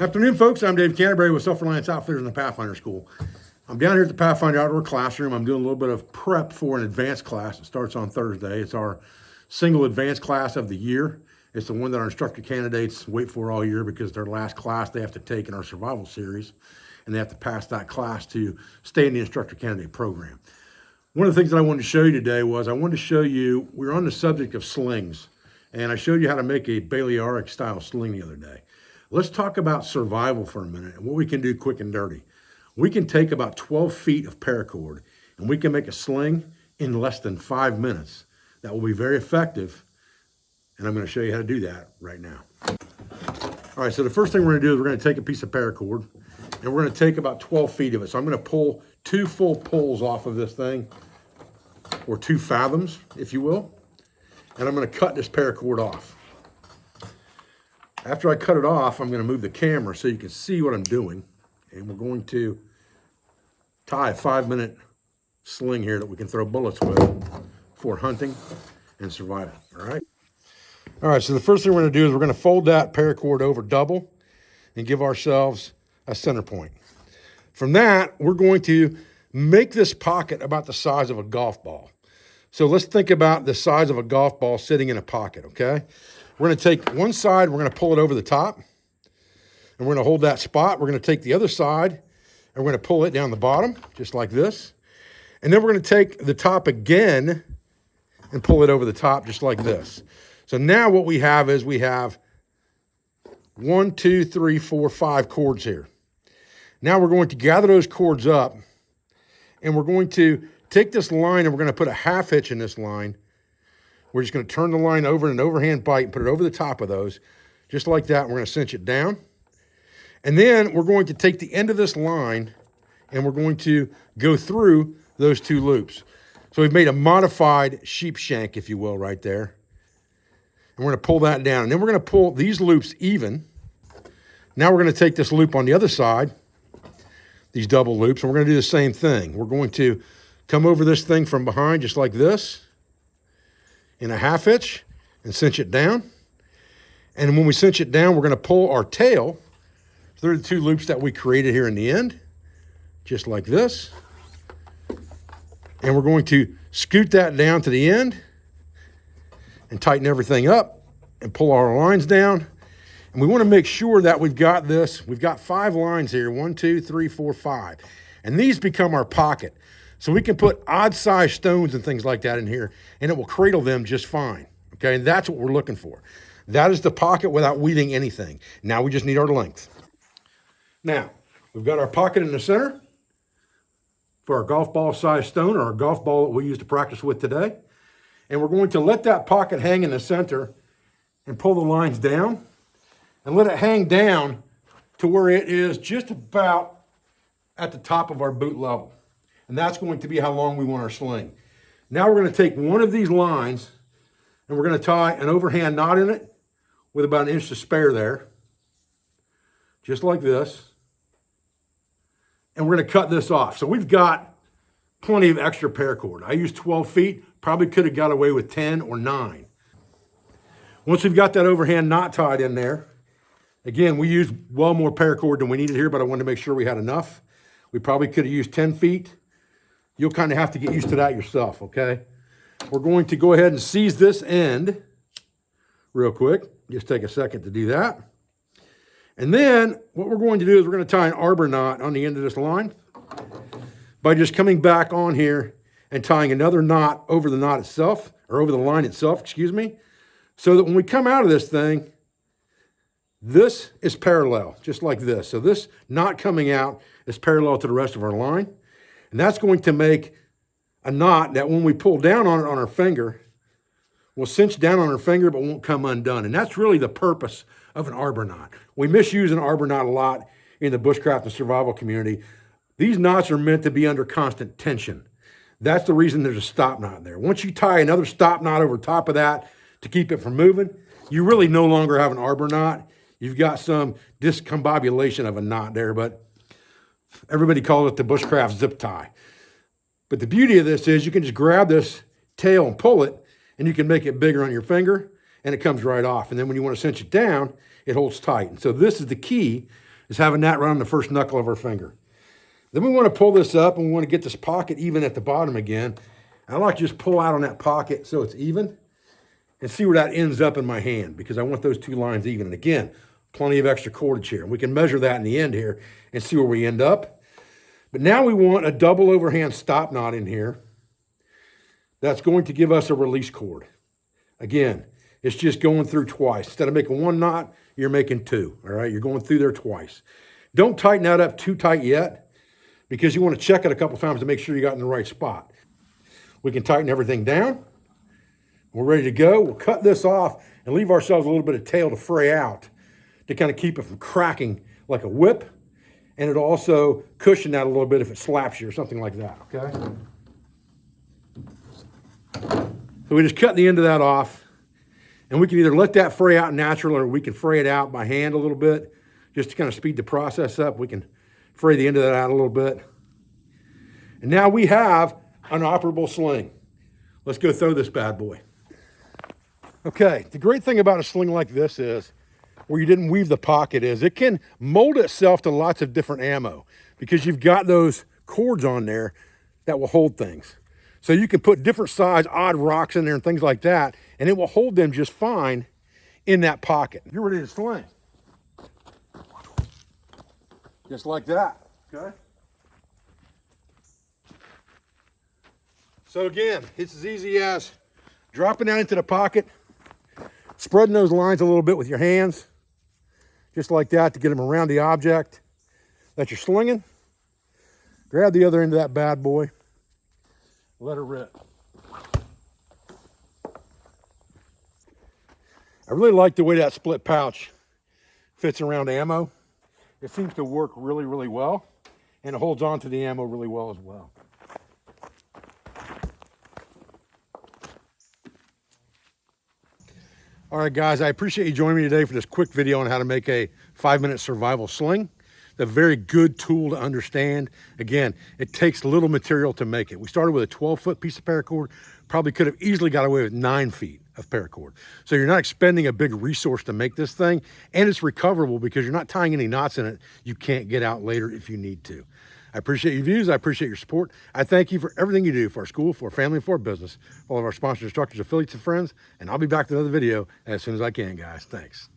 Afternoon, folks. I'm Dave Canterbury with Self-Reliance Outfitters in the Pathfinder School. I'm down here at the Pathfinder Outdoor Classroom. I'm doing a little bit of prep for an advanced class. It starts on Thursday. It's our single advanced class of the year. It's the one that our instructor candidates wait for all year because their last class they have to take in our survival series, and they have to pass that class to stay in the instructor candidate program. One of the things that I wanted to show you today was I wanted to show you, we're on the subject of slings, and I showed you how to make a Balearic style sling the other day. Let's talk about survival for a minute and what we can do quick and dirty. We can take about 12 feet of paracord and we can make a sling in less than 5 minutes. That will be very effective, and I'm going to show you how to do that right now. All right, so the first thing we're going to do is we're going to take a piece of paracord and we're going to take about 12 feet of it. So I'm going to pull 2 full pulls off of this thing, or 2 fathoms, if you will, and I'm going to cut this paracord off. After I cut it off, I'm going to move the camera so you can see what I'm doing. And we're going to tie a 5-minute sling here that we can throw bullets with for hunting and survival, all right? All right, so the first thing we're going to do is we're going to fold that paracord over double and give ourselves a center point. From that, we're going to make this pocket about the size of a golf ball. So let's think about the size of a golf ball sitting in a pocket, okay? We're going to take one side, we're going to pull it over the top, and we're going to hold that spot. We're going to take the other side, and we're going to pull it down the bottom, just like this. And then we're going to take the top again and pull it over the top, just like this. So now what we have is we have 1, 2, 3, 4, 5 cords here. Now we're going to gather those cords up, and we're going to take this line, and we're going to put a half hitch in this line. We're just going to turn the line over in an overhand bite and put it over the top of those, just like that. We're going to cinch it down. And then we're going to take the end of this line and we're going to go through those 2 loops. So we've made a modified sheep shank, if you will, right there. And we're going to pull that down. And then we're going to pull these loops even. Now we're going to take this loop on the other side, these double loops, and we're going to do the same thing. We're going to come over this thing from behind just like this, in a half hitch, and cinch it down. And when we cinch it down, we're going to pull our tail through the 2 loops that we created here in the end, just like this. And we're going to scoot that down to the end and tighten everything up and pull our lines down. And we want to make sure that we've got this. We've got 5 lines here, 1, 2, 3, 4, 5. And these become our pocket. So we can put odd-sized stones and things like that in here, and it will cradle them just fine, okay? And that's what we're looking for. That is the pocket without weeding anything. Now we just need our length. Now, we've got our pocket in the center for our golf ball-sized stone, or our golf ball that we use to practice with today. And we're going to let that pocket hang in the center and pull the lines down and let it hang down to where it is just about at the top of our boot level. And that's going to be how long we want our sling. Now we're going to take one of these lines and we're going to tie an overhand knot in it with about 1 inch to spare there, just like this. And we're going to cut this off. So we've got plenty of extra paracord. I used 12 feet, probably could have got away with 10 or 9. Once we've got that overhand knot tied in there, again, we used well more paracord than we needed here, but I wanted to make sure we had enough. We probably could have used 10 feet. You'll kind of have to get used to that yourself, okay? We're going to go ahead and seize this end real quick. Just take a second to do that. And then what we're going to do is we're going to tie an arbor knot on the end of this line by just coming back on here and tying another knot over the knot itself, or over the line itself, excuse me, so that when we come out of this thing, this is parallel, just like this. So this knot coming out is parallel to the rest of our line. And that's going to make a knot that when we pull down on it on our finger, will cinch down on our finger but won't come undone. And that's really the purpose of an arbor knot. We misuse an arbor knot a lot in the bushcraft and survival community. These knots are meant to be under constant tension. That's the reason there's a stop knot there. Once you tie another stop knot over top of that to keep it from moving, you really no longer have an arbor knot. You've got some discombobulation of a knot there, but everybody calls it the bushcraft zip tie. But the beauty of this is you can just grab this tail and pull it, and you can make it bigger on your finger, and it comes right off. And then when you want to cinch it down, it holds tight. And so this is the key is having that right on the first knuckle of our finger. Then we want to pull this up and we want to get this pocket even at the bottom again. I like to just pull out on that pocket so it's even and see where that ends up in my hand because I want those two lines even. And again, plenty of extra cordage here. We can measure that in the end here and see where we end up. But now we want a double overhand stop knot in here. That's going to give us a release cord. Again, it's just going through twice. Instead of making one knot, you're making two, all right? You're going through there twice. Don't tighten that up too tight yet because you want to check it a couple times to make sure you got in the right spot. We can tighten everything down. We're ready to go. We'll cut this off and leave ourselves a little bit of tail to fray out to kind of keep it from cracking like a whip. And it'll also cushion that a little bit if it slaps you or something like that, okay? So we just cut the end of that off, and we can either let that fray out natural or we can fray it out by hand a little bit just to kind of speed the process up. We can fray the end of that out a little bit. And now we have an operable sling. Let's go throw this bad boy. Okay, the great thing about a sling like this is, where you didn't weave the pocket is, it can mold itself to lots of different ammo because you've got those cords on there that will hold things. So you can put different size odd rocks in there and things like that, and it will hold them just fine in that pocket. You're ready to sling. Just like that, okay? So again, it's as easy as dropping that into the pocket, spreading those lines a little bit with your hands, just like that to get them around the object that you're slinging. Grab the other end of that bad boy. Let her rip. I really like the way that split pouch fits around ammo. It seems to work really, really well, and it holds on to the ammo really well as well. All right, guys, I appreciate you joining me today for this quick video on how to make a 5-minute survival sling. It's a very good tool to understand. Again, it takes little material to make it. We started with a 12-foot piece of paracord, probably could have easily got away with 9 feet of paracord. So you're not expending a big resource to make this thing, and it's recoverable because you're not tying any knots in it you can't get out later if you need to. I appreciate your views. I appreciate your support. I thank you for everything you do for our school, for our family, and for our business, all of our sponsors, instructors, affiliates, and friends. And I'll be back with another video as soon as I can, guys. Thanks.